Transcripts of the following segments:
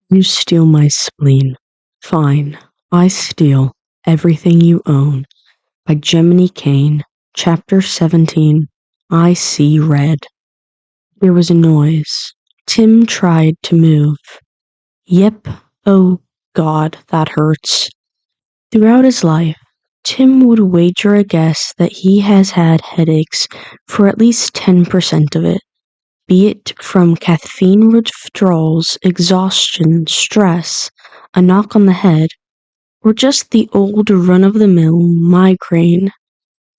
You steal my spleen. Fine, I steal everything you own. By Geminycain, Chapter 17. I See Red. There was a noise. Tim tried to move. Yep, oh God, that hurts. Throughout his life, Tim would wager a guess that he has had headaches for at least 10% of it. Be it from caffeine withdrawals, exhaustion, stress, a knock on the head, or just the old run-of-the-mill migraine.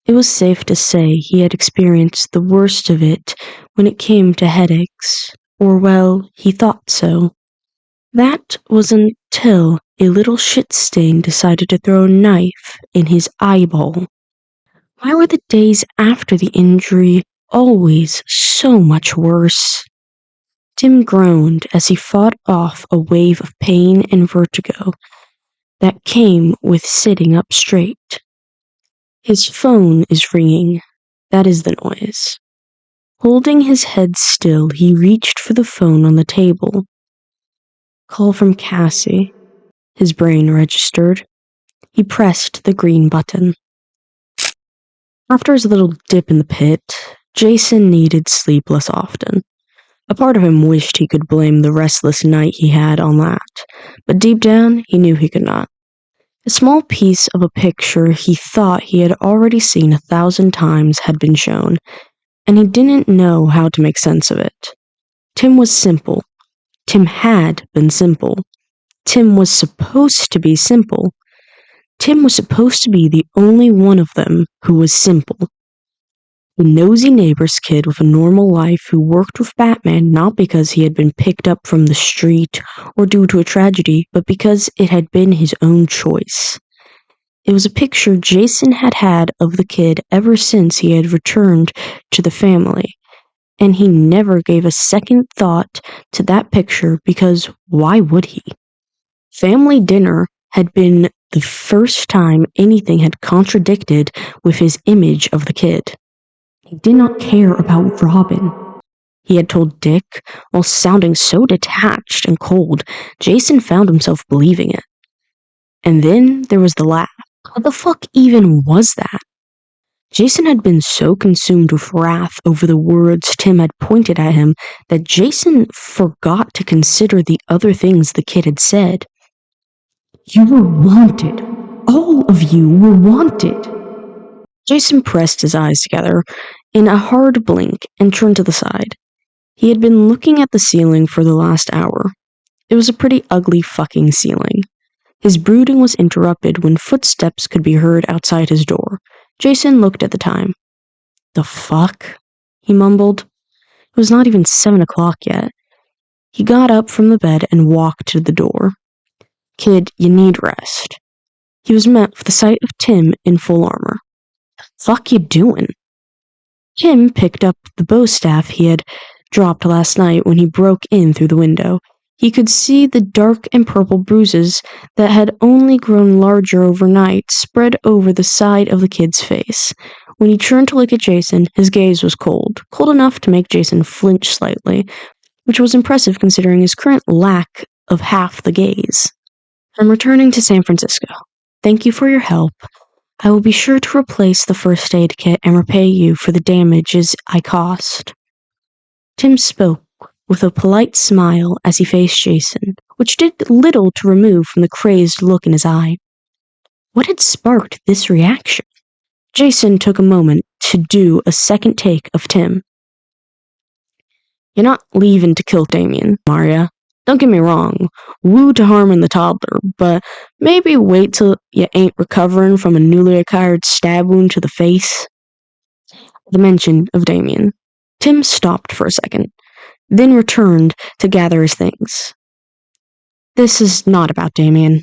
It was safe to say he had experienced the worst of it when it came to headaches, or well, he thought so. That was until a little shit stain decided to throw a knife in his eyeball. Why were the days after the injury always so much worse? Tim groaned as he fought off a wave of pain and vertigo that came with sitting up straight. His phone is ringing. That is the noise. Holding his head still, he reached for the phone on the table. Call from Cassie. His brain registered. He pressed the green button. After his little dip in the pit, Jason needed sleep less often. A part of him wished he could blame the restless night he had on that, but deep down, he knew he could not. A small piece of a picture he thought he had already seen 1,000 times had been shown, and he didn't know how to make sense of it. Tim was simple. Tim had been simple. Tim was supposed to be simple. Tim was supposed to be the only one of them who was simple. A nosy neighbor's kid with a normal life who worked with Batman not because he had been picked up from the street or due to a tragedy, but because it had been his own choice. It was a picture Jason had had of the kid ever since he had returned to the family, and he never gave a second thought to that picture because why would he? Family dinner had been the first time anything had contradicted with his image of the kid. He did not care about Robin. He had told Dick, while sounding so detached and cold, Jason found himself believing it. And then there was the laugh. What the fuck even was that? Jason had been so consumed with wrath over the words Tim had pointed at him that Jason forgot to consider the other things the kid had said. You were wanted. All of you were wanted. Jason pressed his eyes together in a hard blink and turned to the side. He had been looking at the ceiling for the last hour. It was a pretty ugly fucking ceiling. His brooding was interrupted when footsteps could be heard outside his door. Jason looked at the time. The fuck? He mumbled. It was not even 7 o'clock yet. He got up from the bed and walked to the door. Kid, you need rest. He was met with the sight of Tim in full armor. Fuck you doing? Tim picked up the bow staff he had dropped last night when he broke in through the window. He could see the dark and purple bruises that had only grown larger overnight spread over the side of the kid's face. When he turned to look at Jason, his gaze was cold enough to make Jason flinch slightly, which was impressive considering his current lack of half the gaze. I'm returning to San Francisco. Thank you for your help. I will be sure to replace the first aid kit and repay you for the damages I caused. Tim spoke with a polite smile as he faced Jason, which did little to remove from the crazed look in his eye. What had sparked this reaction? Jason took a moment to do a second take of Tim. You're not leaving to kill Damien, Maria. Don't get me wrong, woo to harming the toddler, but maybe wait till you ain't recovering from a newly acquired stab wound to the face. The mention of Damien. Tim stopped for a second, then returned to gather his things. This is not about Damien.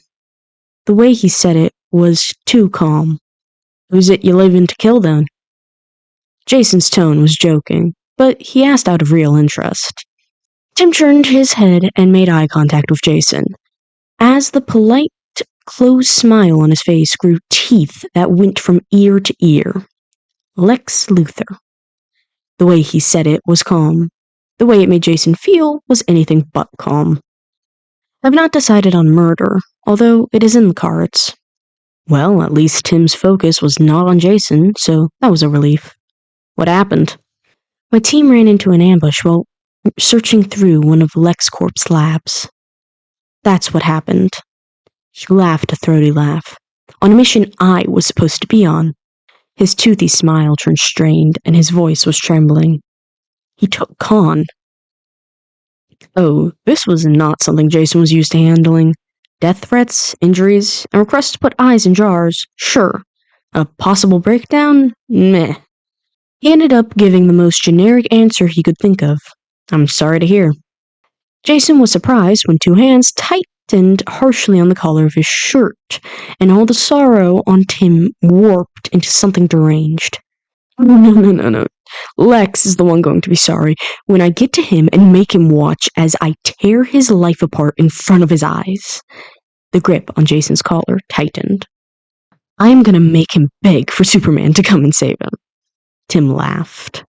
The way he said it was too calm. Who's it you living to kill then? Jason's tone was joking, but he asked out of real interest. Tim turned his head and made eye contact with Jason. As the polite, closed smile on his face grew teeth that went from ear to ear. Lex Luthor. The way he said it was calm. The way it made Jason feel was anything but calm. I've not decided on murder, although it is in the cards. Well, at least Tim's focus was not on Jason, so that was a relief. What happened? My team ran into an ambush while searching through one of LexCorp's labs. That's what happened. He laughed a throaty laugh. On a mission I was supposed to be on. His toothy smile turned strained, and his voice was trembling. He took Con. Oh, this was not something Jason was used to handling. Death threats, injuries, and requests to put eyes in jars, sure. A possible breakdown? Meh. He ended up giving the most generic answer he could think of. I'm sorry to hear. Jason was surprised when two hands tightened harshly on the collar of his shirt, and all the sorrow on Tim warped into something deranged. No. Lex is the one going to be sorry when I get to him and make him watch as I tear his life apart in front of his eyes. The grip on Jason's collar tightened. I am gonna make him beg for Superman to come and save him. Tim laughed.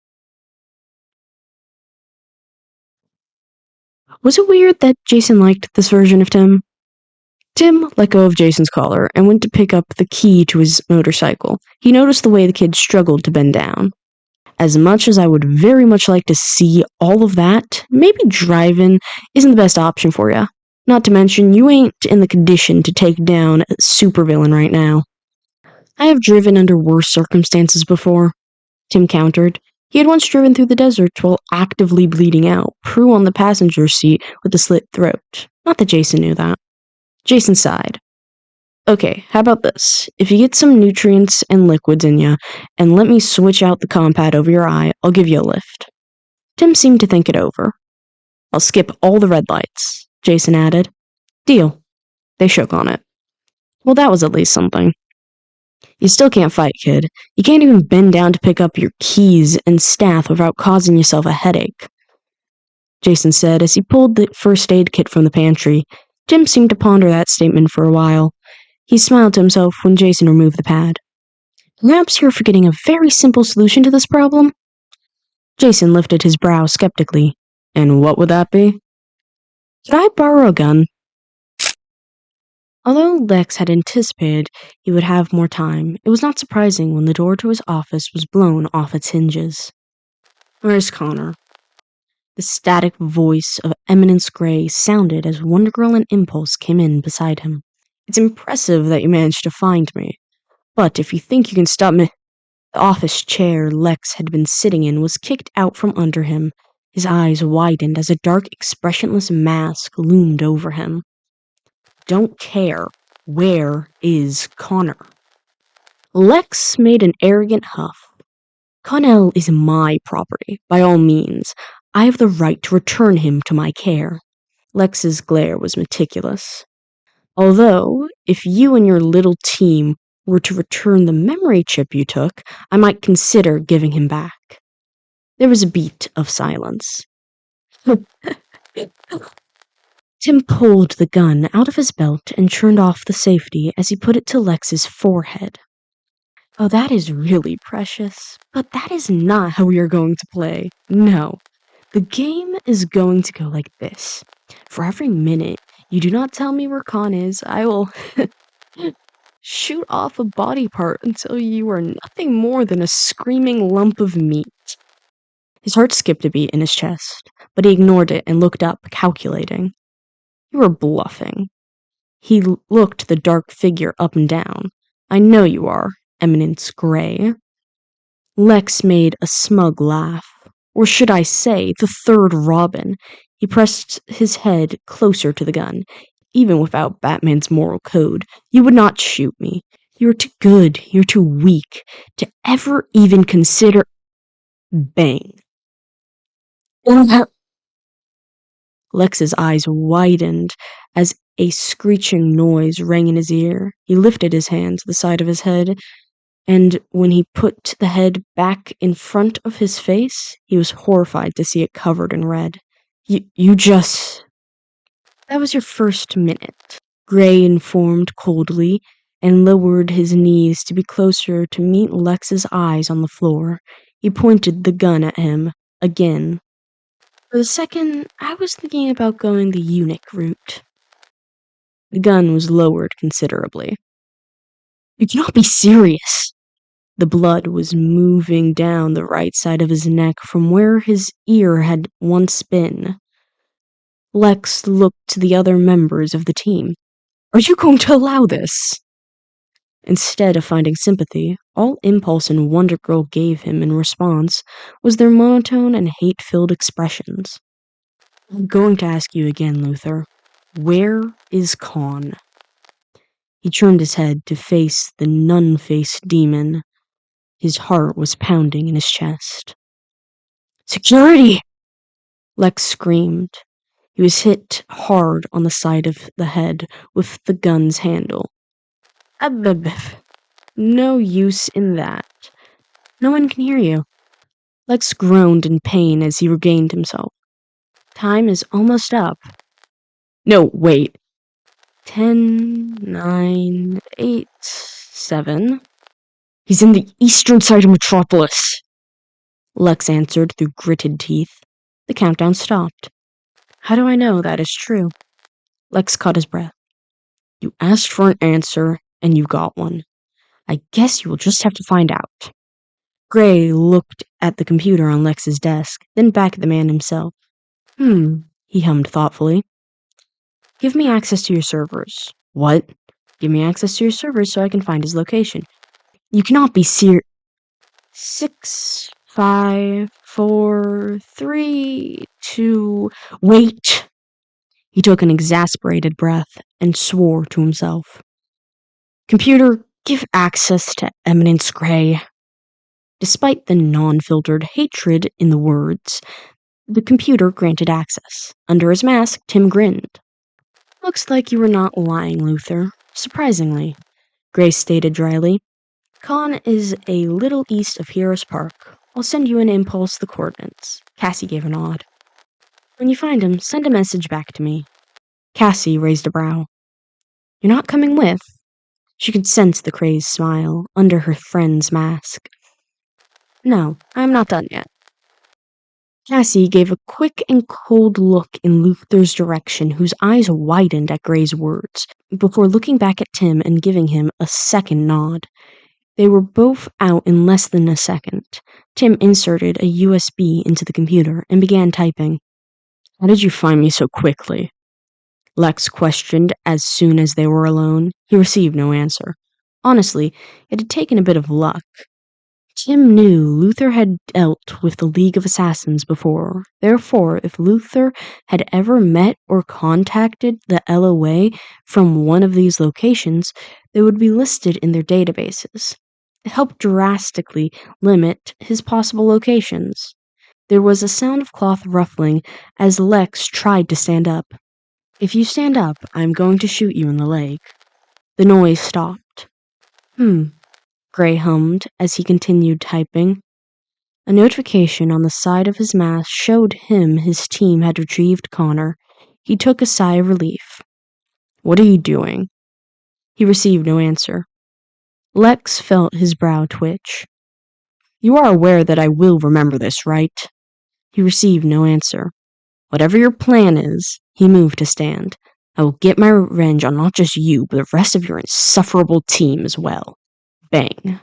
Was it weird that Jason liked this version of Tim? Tim let go of Jason's collar and went to pick up the key to his motorcycle. He noticed the way the kid struggled to bend down. As much as I would very much like to see all of that, maybe driving isn't the best option for you. Not to mention, you ain't in the condition to take down a supervillain right now. I have driven under worse circumstances before, Tim countered. He had once driven through the desert while actively bleeding out, Prue on the passenger seat with a slit throat. Not that Jason knew that. Jason sighed. Okay, how about this? If you get some nutrients and liquids in you, and let me switch out the compad over your eye, I'll give you a lift. Tim seemed to think it over. I'll skip all the red lights, Jason added. Deal. They shook on it. Well, that was at least something. You still can't fight, kid. You can't even bend down to pick up your keys and staff without causing yourself a headache, Jason said as he pulled the first aid kit from the pantry. Tim seemed to ponder that statement for a while. He smiled to himself when Jason removed the pad. Perhaps you're forgetting a very simple solution to this problem? Jason lifted his brow skeptically. And what would that be? Could I borrow a gun? Although Lex had anticipated he would have more time, it was not surprising when the door to his office was blown off its hinges. Where's Connor? The static voice of Eminence Gray sounded as Wonder Girl and Impulse came in beside him. It's impressive that you managed to find me. But if you think you can stop me... The office chair Lex had been sitting in was kicked out from under him. His eyes widened as a dark, expressionless mask loomed over him. Don't care. Where is Connor? Lex made an arrogant huff. Connell is my property, by all means. I have the right to return him to my care. Lex's glare was meticulous. Although, if you and your little team were to return the memory chip you took, I might consider giving him back. There was a beat of silence. Tim pulled the gun out of his belt and turned off the safety as he put it to Lex's forehead. Oh, that is really precious, but that is not how we are going to play. No. The game is going to go like this. For every minute you do not tell me where Con is, I will shoot off a body part until you are nothing more than a screaming lump of meat. His heart skipped a beat in his chest, but he ignored it and looked up, calculating. You are bluffing. He looked the dark figure up and down. I know you are, Eminence Gray. Lex made a smug laugh. Or should I say, the third Robin. He pressed his head closer to the gun. Even without Batman's moral code, you would not shoot me. You're too good, you're too weak to ever even consider... Bang. Lex's eyes widened as a screeching noise rang in his ear. He lifted his hand to the side of his head, and when he put the head back in front of his face, he was horrified to see it covered in red. You just... That was your first minute, Gray informed coldly, and lowered his knees to be closer to meet Lex's eyes on the floor. He pointed the gun at him, again. For the second, I was thinking about going the eunuch route. The gun was lowered considerably. "You cannot be serious!" The blood was moving down the right side of his neck from where his ear had once been. Lex looked to the other members of the team. "Are you going to allow this?" Instead of finding sympathy, all Impulse and Wonder Girl gave him in response was their monotone and hate-filled expressions. "I'm going to ask you again, Luthor. Where is Khan?" He turned his head to face the nun-faced demon. His heart was pounding in his chest. "Security!" Lex screamed. He was hit hard on the side of the head with the gun's handle. No use in that. No one can hear you." Lex groaned in pain as he regained himself. "Time is almost up." "No, wait. 10, 9, 8, 7. He's in the eastern side of Metropolis," Lex answered through gritted teeth. The countdown stopped. "How do I know that is true?" Lex caught his breath. "You asked for an answer, and you got one. I guess you will just have to find out." Gray looked at the computer on Lex's desk, then back at the man himself. He hummed thoughtfully. "Give me access to your servers." "What?" "Give me access to your servers so I can find his location." "You cannot be 6, 5, 4, 3, 2... Wait!" He took an exasperated breath and swore to himself. "Computer, give access to Eminence Gray." Despite the non-filtered hatred in the words, the computer granted access. Under his mask, Tim grinned. "Looks like you were not lying, Luthor. Surprisingly," Gray stated dryly. "Khan is a little east of Heroes Park. I'll send you an Impulse the coordinates." Cassie gave a nod. "When you find him, send a message back to me." Cassie raised a brow. "You're not coming with?" She could sense the crazed smile under her friend's mask. "No, I'm not done yet." Cassie gave a quick and cold look in Luthor's direction, whose eyes widened at Gray's words, before looking back at Tim and giving him a second nod. They were both out in less than a second. Tim inserted a USB into the computer and began typing. "How did you find me so quickly?" Lex questioned as soon as they were alone. He received no answer. Honestly, it had taken a bit of luck. Tim knew Luthor had dealt with the League of Assassins before. Therefore, if Luthor had ever met or contacted the LOA from one of these locations, they would be listed in their databases. It helped drastically limit his possible locations. There was a sound of cloth ruffling as Lex tried to stand up. "If you stand up, I'm going to shoot you in the leg." The noise stopped. Gray hummed as he continued typing. A notification on the side of his mask showed him his team had retrieved Connor. He took a sigh of relief. "What are you doing?" He received no answer. Lex felt his brow twitch. "You are aware that I will remember this, right?" He received no answer. "Whatever your plan is," he moved to stand, "I will get my revenge on not just you, but the rest of your insufferable team as well." Bang.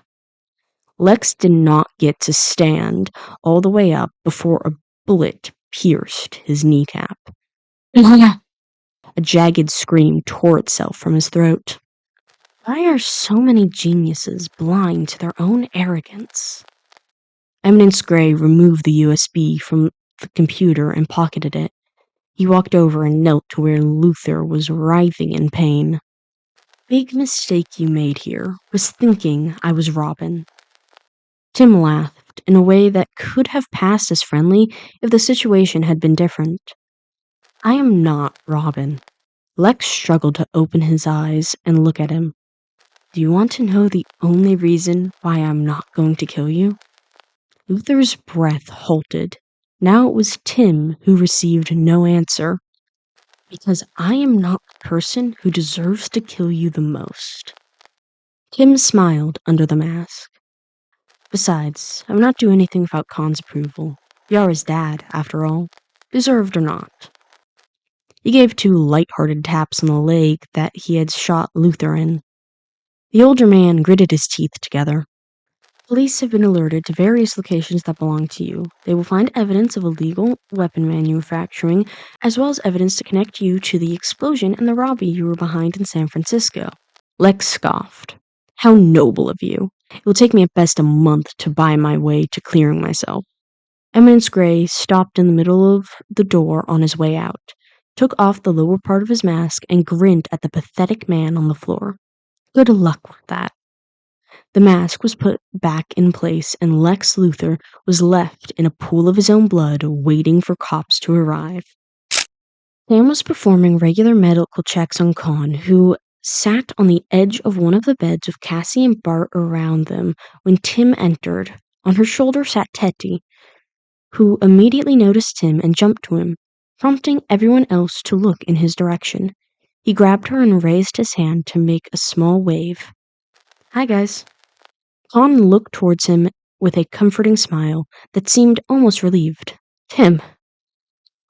Lex did not get to stand all the way up before a bullet pierced his kneecap. A jagged scream tore itself from his throat. Why are so many geniuses blind to their own arrogance? Eminence Gray removed the USB from the computer and pocketed it. He walked over and knelt to where Luthor was writhing in pain. "Big mistake you made here was thinking I was Robin." Tim laughed in a way that could have passed as friendly if the situation had been different. "I am not Robin." Lex struggled to open his eyes and look at him. "Do you want to know the only reason why I'm not going to kill you?" Luthor's breath halted. Now it was Tim who received no answer. "Because I am not the person who deserves to kill you the most." Tim smiled under the mask. "Besides, I would not do anything without Khan's approval. Yara's dad, after all, deserved or not." He gave 2 light-hearted taps on the leg that he had shot Luthor in. The older man gritted his teeth together. Police have been alerted to various locations that belong to you. They will find evidence of illegal weapon manufacturing, as well as evidence to connect you to the explosion and the robbery you were behind in San Francisco. Lex scoffed. How noble of you. It will take me at best a month to buy my way to clearing myself. Eminence Gray stopped in the middle of the door on his way out, took off the lower part of his mask, and grinned at the pathetic man on the floor. Good luck with that. The mask was put back in place, and Lex Luthor was left in a pool of his own blood, waiting for cops to arrive. Sam was performing regular medical checks on Con, who sat on the edge of one of the beds with Cassie and Bart around them when Tim entered. On her shoulder sat Teddy, who immediately noticed Tim and jumped to him, prompting everyone else to look in his direction. He grabbed her and raised his hand to make a small wave. Hi, guys. Con looked towards him with a comforting smile that seemed almost relieved. Tim.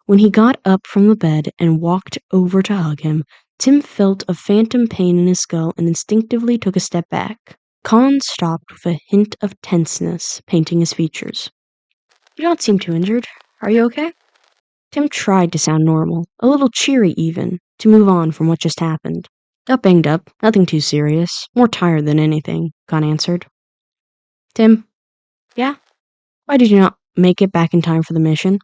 When he got up from the bed and walked over to hug him, Tim felt a phantom pain in his skull and instinctively took a step back. Con stopped with a hint of tenseness painting his features. You don't seem too injured. Are you okay? Tim tried to sound normal, a little cheery even, to move on from what just happened. Got banged up, nothing too serious. More tired than anything, Con answered. Tim? Yeah? Why did you not make it back in time for the mission?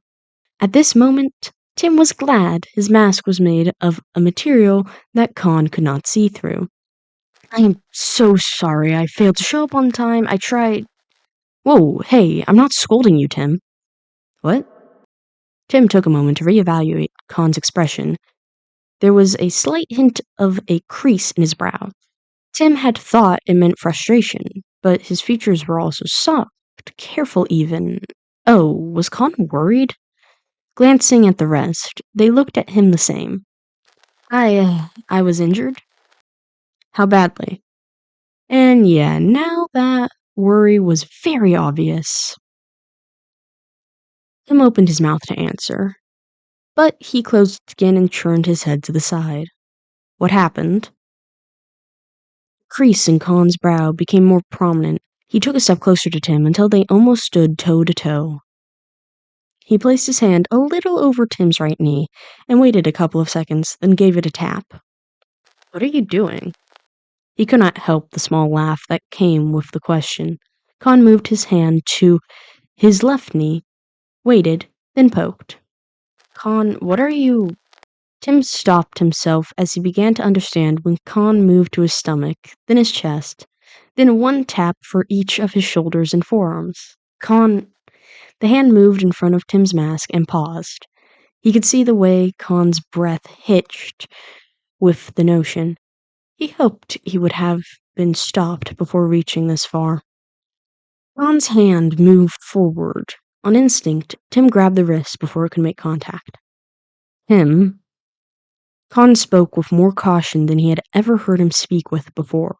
At this moment, Tim was glad his mask was made of a material that Con could not see through. I am so sorry I failed to show up on time. I tried... Whoa, hey, I'm not scolding you, Tim. What? Tim took a moment to reevaluate Con's expression. There was a slight hint of a crease in his brow. Tim had thought it meant frustration, but his features were also soft, careful even. Oh, was Con worried? Glancing at the rest, they looked at him the same. I was injured? How badly? And yeah, now that worry was very obvious. Tim opened his mouth to answer, but he closed it again and turned his head to the side. What happened? The crease in Con's brow became more prominent. He took a step closer to Tim until they almost stood toe to toe. He placed his hand a little over Tim's right knee and waited a couple of seconds, then gave it a tap. What are you doing? He could not help the small laugh that came with the question. Con moved his hand to his left knee, waited, then poked. Con, what are you... Tim stopped himself as he began to understand when Con moved to his stomach, then his chest, then one tap for each of his shoulders and forearms. Con... The hand moved in front of Tim's mask and paused. He could see the way Con's breath hitched with the notion. He hoped he would have been stopped before reaching this far. Con's hand moved forward. On instinct, Tim grabbed the wrist before it could make contact. Tim? Con spoke with more caution than he had ever heard him speak with before.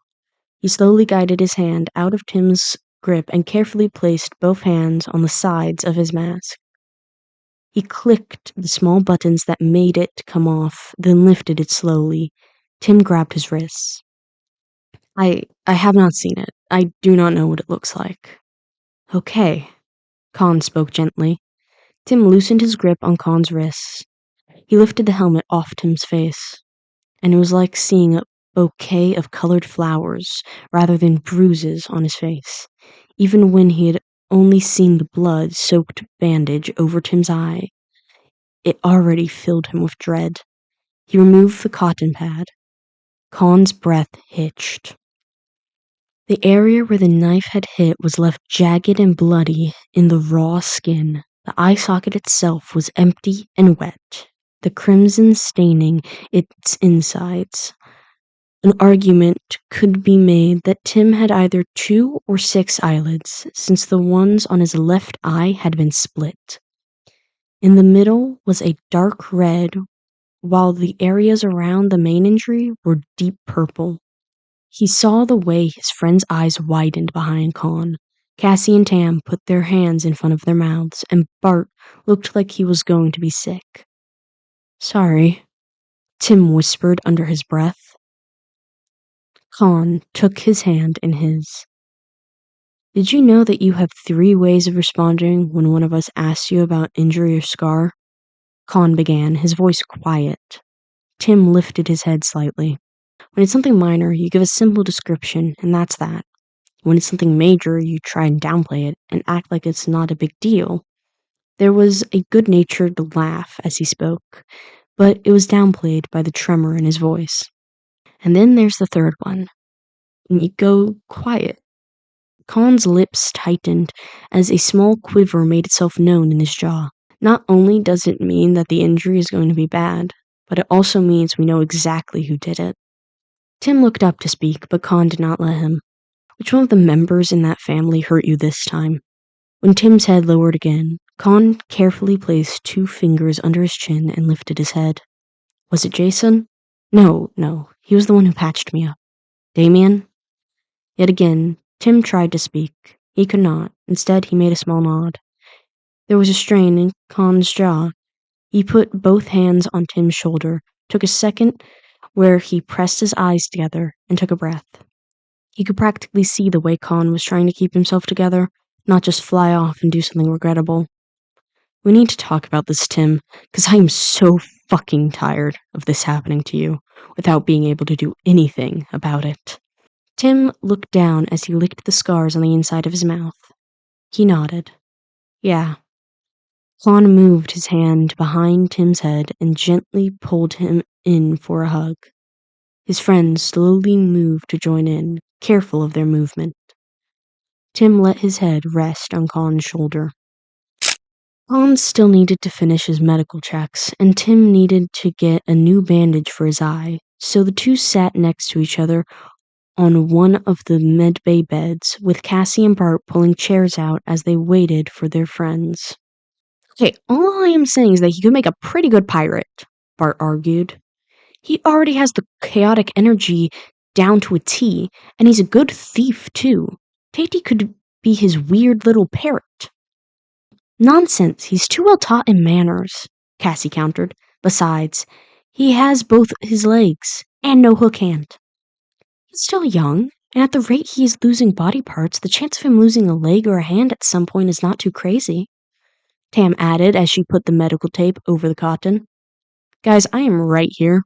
He slowly guided his hand out of Tim's grip and carefully placed both hands on the sides of his mask. He clicked the small buttons that made it come off, then lifted it slowly. Tim grabbed his wrists. I have not seen it. I do not know what it looks like. Okay, Con spoke gently. Tim loosened his grip on Con's wrists. He lifted the helmet off Tim's face, and it was like seeing a bouquet of colored flowers rather than bruises on his face. Even when he had only seen the blood-soaked bandage over Tim's eye, it already filled him with dread. He removed the cotton pad. Con's breath hitched. The area where the knife had hit was left jagged and bloody in the raw skin. The eye socket itself was empty and wet, the crimson staining its insides. An argument could be made that Tim had either 2 or 6 eyelids, since the ones on his left eye had been split. In the middle was a dark red, while the areas around the main injury were deep purple. He saw the way his friend's eyes widened behind Con. Cassie and Tam put their hands in front of their mouths, and Bart looked like he was going to be sick. Sorry, Tim whispered under his breath. Con took his hand in his. Did you know that you have 3 ways of responding when one of us asks you about injury or scar? Con began, his voice quiet. Tim lifted his head slightly. When it's something minor, you give a simple description, and that's that. When it's something major, you try and downplay it and act like it's not a big deal. There was a good-natured laugh as he spoke, but it was downplayed by the tremor in his voice. And then there's the third one. You go quiet. Con's lips tightened as a small quiver made itself known in his jaw. Not only does it mean that the injury is going to be bad, but it also means we know exactly who did it. Tim looked up to speak, but Con did not let him. Which one of the members in that family hurt you this time? When Tim's head lowered again, Con carefully placed 2 fingers under his chin and lifted his head. Was it Jason? No, he was the one who patched me up. Damien? Yet again, Tim tried to speak. He could not. Instead, he made a small nod. There was a strain in Con's jaw. He put both hands on Tim's shoulder, took a second where he pressed his eyes together, and took a breath. He could practically see the way Con was trying to keep himself together, not just fly off and do something regrettable. We need to talk about this, Tim, because I am so fucking tired of this happening to you, without being able to do anything about it. Tim looked down as he licked the scars on the inside of his mouth. He nodded. Yeah. Con moved his hand behind Tim's head and gently pulled him in for a hug. His friends slowly moved to join in, careful of their movement. Tim let his head rest on Con's shoulder. Con still needed to finish his medical checks, and Tim needed to get a new bandage for his eye, so the two sat next to each other on one of the medbay beds, with Cassie and Bart pulling chairs out as they waited for their friends. Okay, all I am saying is that he could make a pretty good pirate, Bart argued. He already has the chaotic energy down to a T, and he's a good thief, too. Tatey could be his weird little parrot. Nonsense, he's too well taught in manners, Cassie countered. Besides, he has both his legs, and no hook hand. He's still young, and at the rate he is losing body parts, the chance of him losing a leg or a hand at some point is not too crazy, Tam added as she put the medical tape over the cotton. Guys, I am right here.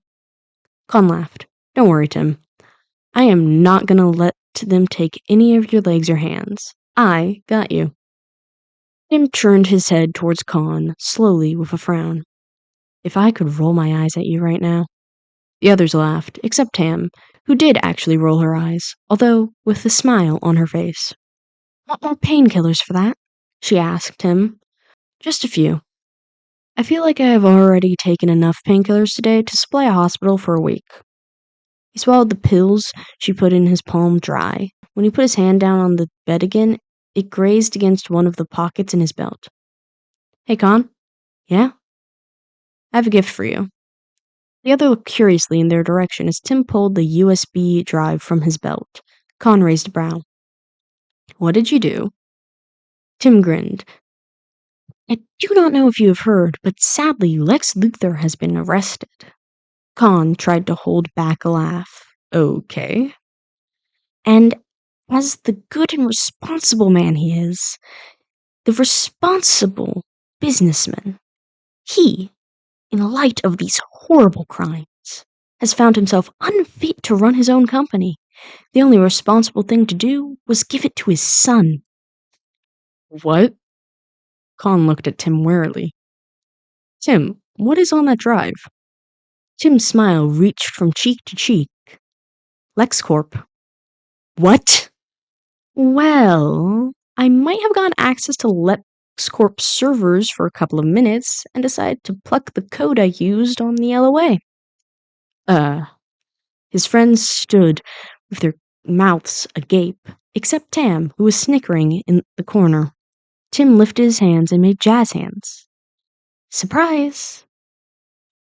Con laughed. Don't worry, Tim. I am not gonna let them take any of your legs or hands. I got you. Tim turned his head towards Con, slowly with a frown. If I could roll my eyes at you right now. The others laughed, except Tam, who did actually roll her eyes, although with a smile on her face. Want more painkillers for that? She asked him. Just a few. I feel like I have already taken enough painkillers today to supply a hospital for a week. He swallowed the pills she put in his palm dry. When he put his hand down on the bed again, it grazed against one of the pockets in his belt. Hey, Con? Yeah? I have a gift for you. The other looked curiously in their direction as Tim pulled the USB drive from his belt. Con raised a brow. What did you do? Tim grinned. I do not know if you have heard, but sadly Lex Luthor has been arrested. Con tried to hold back a laugh. Okay. And as the good and responsible man he is, the responsible businessman, he, in light of these horrible crimes, has found himself unfit to run his own company. The only responsible thing to do was give it to his son. What? Con looked at Tim warily. Tim, what is on that drive? Tim's smile reached from cheek to cheek. LexCorp. What? Well, I might have gotten access to LexCorp's servers for a couple of minutes and decided to pluck the code I used on the LOA. His friends stood with their mouths agape, except Tam, who was snickering in the corner. Tim lifted his hands and made jazz hands. Surprise!